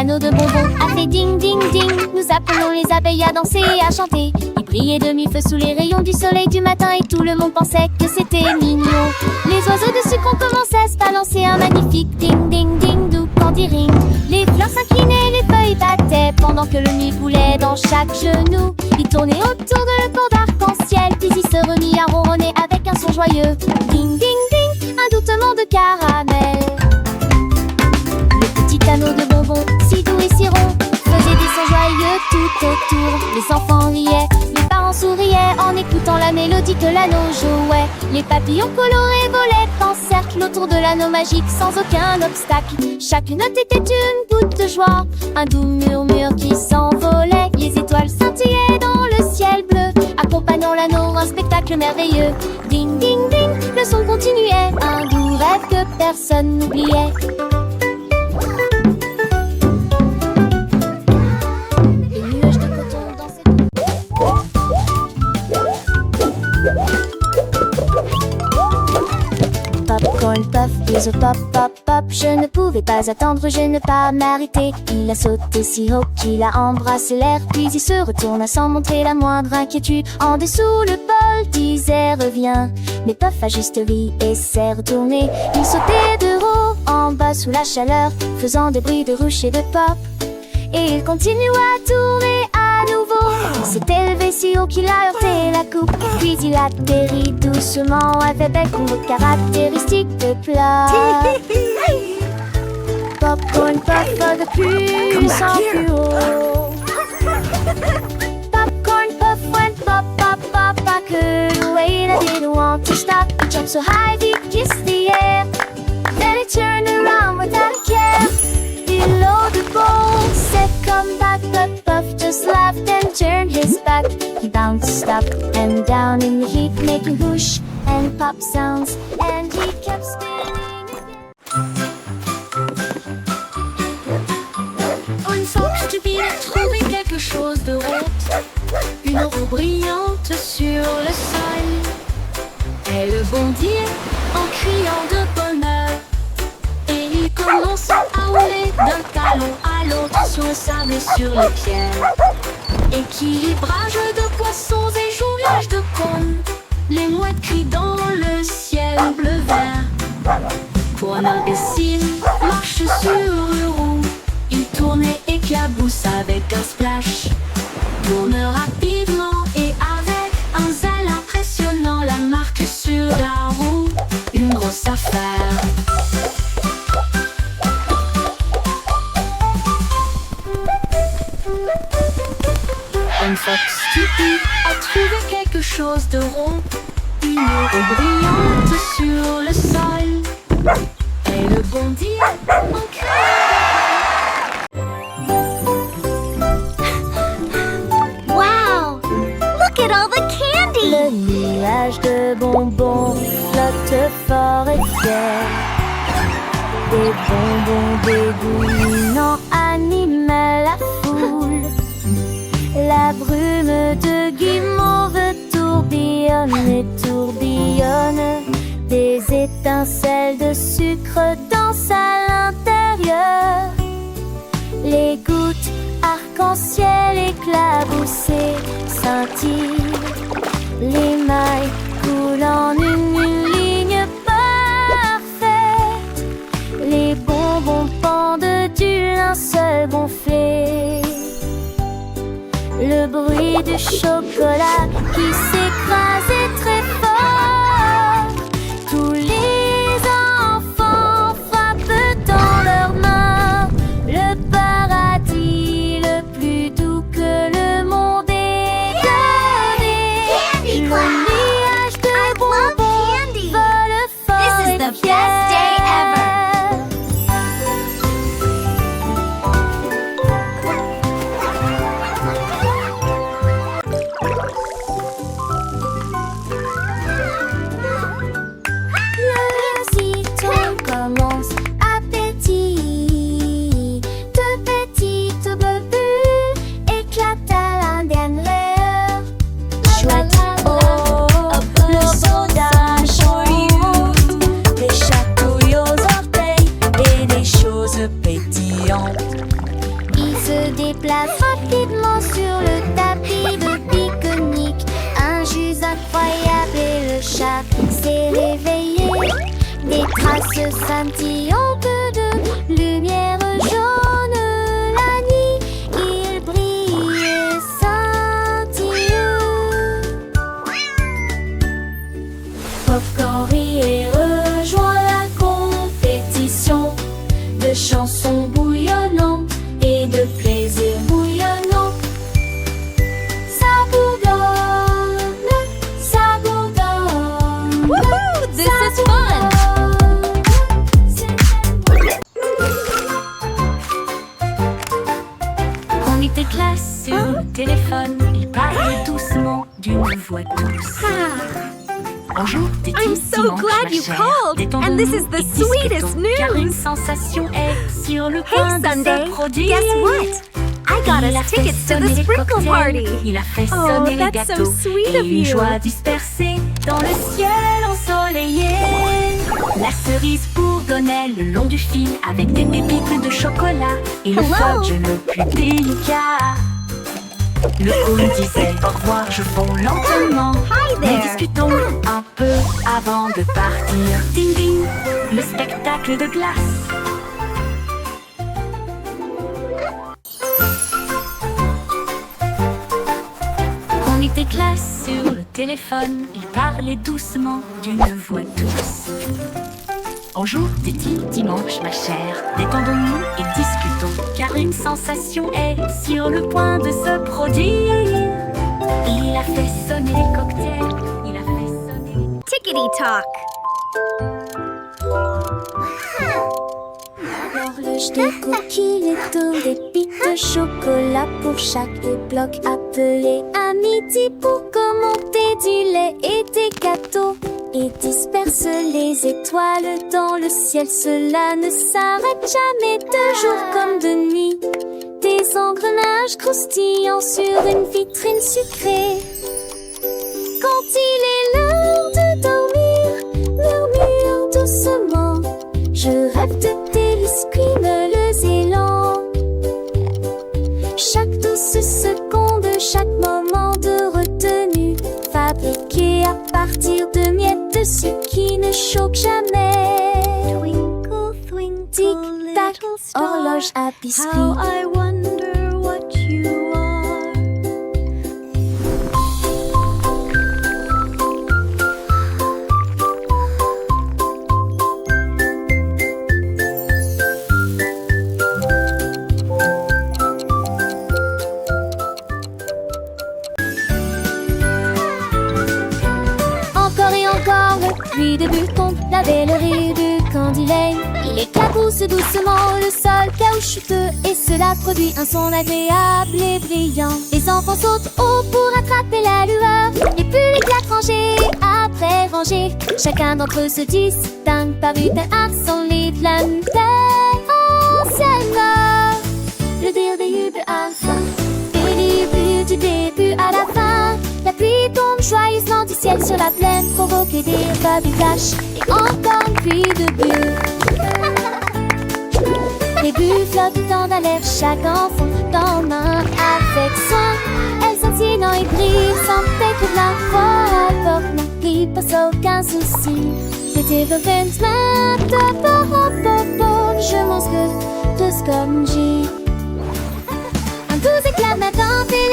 l'anneau de bonbons a fait ding ding ding. Nous appelons les abeilles à danser et à chanter. Ils brillaient de mi-feu sous les rayons du soleil du matin et tout le monde pensait que c'était mignon. Les oiseaux de sucre ont commencé à se balancer un magnifique ding ding ding dou candy ring. Les fleurs s'inclinaient, les feuilles battaient pendant que le nuit coulait dans chaque genou. Ils tournaient autour de le pont d'arc-en-ciel, puis ils se remit à ronronner avec un son joyeux. Ding ding ding, un doutement de caramel. Le petit anneau de bonbons, si doux et si rond, faisait des sons joyeux tout autour. Les enfants riaient, les parents souriaient en écoutant la mélodie que l'anneau jouait. Les papillons colorés volaient en cercle autour de l'anneau magique sans aucun obstacle. Chaque note était une goutte de joie, un doux murmure qui s'envolait. Les étoiles scintillaient dans le ciel bleu, accompagnant l'anneau, un spectacle merveilleux. Ding ding ding, le son continuait, un doux rêve que personne n'oubliait. Popcorn puff, bisous pop pop pop. Je ne pouvais pas attendre, je ne pas m'arrêter. Il a sauté si haut qu'il a embrassé l'air, puis il se retourna sans montrer la moindre inquiétude. En dessous le bol disait reviens, mais Puff a juste ri et s'est retourné. Il sautait de haut en bas sous la chaleur, faisant des bruits de ruche et de pop. Et il continua à tourner à nouveau. Il s'est élevé si haut qu'il a heurté la coupe, puis il atterrit doucement avec un combo caractéristique de plat. Popcorn puff de plus en plus haut. Popcorn puff went pop pop pop. I couldn't wait, I didn't want to stop. He jumped so high he kissed the air. Then he turned around without a care. Below the bowl said come back, but Puff just laughed and turned his back. He bounced up and down in the heat, making whoosh and pop sounds, and he kept spinning again. Une fox stupide a trouvé quelque chose de rond, une roue brillante sur le sol. Elle bondit en criant de bonheur, et il commence à rouler d'un talon à l'autre sur le sable et sur les pierres. Équilibrage de poissons et jonglage de cônes, les mouettes crient dans le ciel bleu-vert. Pour un imbécile, marche sur une roue, il tourne et éclabousse avec un splash. Tourne rapidement et avec un zèle impressionnant, la marque sur la roue, une grosse affaire. Une fox stupide a trouvé quelque chose de rond, une roue brillante sur le sol. Elle bondit en criant. Wow! Look at all the candy! Le nuage de bonbons flotte fort et fier. Des bonbons dégoulinants animaient la foule. La brume de guimauve tourbillonne et tourbillonne. Des étincelles de sucre dansent à l'intérieur. Les gouttes arc-en-ciel éclaboussées scintillent. Les mailles coulent en une ligne parfaite. Les bonbons pendent du linceul gonflé. Le bruit du chocolat qui s'écrase est très fort. Tous les enfants frappent dans leurs mains le paradis le plus doux que le monde ait donné. Le nuage de bonbons vole fort et fier. Chouette, oh, le soda chaud, les châteaux glace scintille en peu de lumière jaune. La nuit, il brille et scintille. Popcorn rit et rejoint la compétition de chansons bouillonnantes et de plaisir bouillonnant. Ça bourdonne, ça bourdonne. Woohoo! This ça is fun! On était classe sur le téléphone. Il parlait doucement d'une voix douce. Bonjour, t'es I'm so glad you called, and this is the sweetest car une news. sensation est sur le Hey point de Sunday, se produire. guess what? I got Il a us fait tickets to sonner the les sprinkle cocktails, party. il a fait Oh, sonner les that's so gâteaux sweet et of une you. joie dispersée dans le ciel ensoleillé. La cerise bourdonnait le long du fil avec des pépites de chocolat et le Hello. fudge le plus délicat. Le clown disait au revoir, je fonds lentement. Hi Nous there. discutons un peu avant de partir. Ding ding, le spectacle de glace. On était classe sur le téléphone. Il parlait doucement d'une voix douce. Bonjour, Titi, dimanche, ma chère. Détendons-nous et discutons, car une sensation est sur le point de se produire. Il a fait sonner les cocktails. Il a fait sonner les... Tickety talk. L'horloge de coquilles tourne des pics de chocolat pour chaque bloc appelé à midi pour commenter du lait et des gâteaux et disperse les étoiles dans le ciel. Cela ne s'arrête jamais de jour comme de nuit. Des engrenages croustillants sur une vitrine sucrée. Quand il est l'heure de dormir, murmure doucement. Je rêve de délices crémeux élans. Chaque douce seconde, chaque moment de retenue, fabriqué à partir de miettes de sucre qui ne choque jamais. Twinkle, twinkle, Tic-tac, little star, horloge à biscuits. how I wonder what you are. Encore et encore, le pluie de bulles tombe, la belle rire du candilet. Il éclabousse doucement le sol caoutchouteux et cela produit un son agréable et brillant. Les enfants sautent haut pour attraper la lueur et plus les plaques rangées après rangées. Chacun d'entre eux se distingue par une accent les flammes anciennes. Le dire des hubes à la fin et les hubes du début à la fin. La pluie tombe joyeusement du ciel sur la plaine, provoquer des babys flash et encore une pluie de bulles. Les bulles flottent dans l'air, chaque enfant dans main avec soin. Elles s'entiennent et brillent sans tête pour la fois. Porte n'oublie pas aucun souci. C'était le vent de poro, je montre tous comme J. Un doux éclat matin fait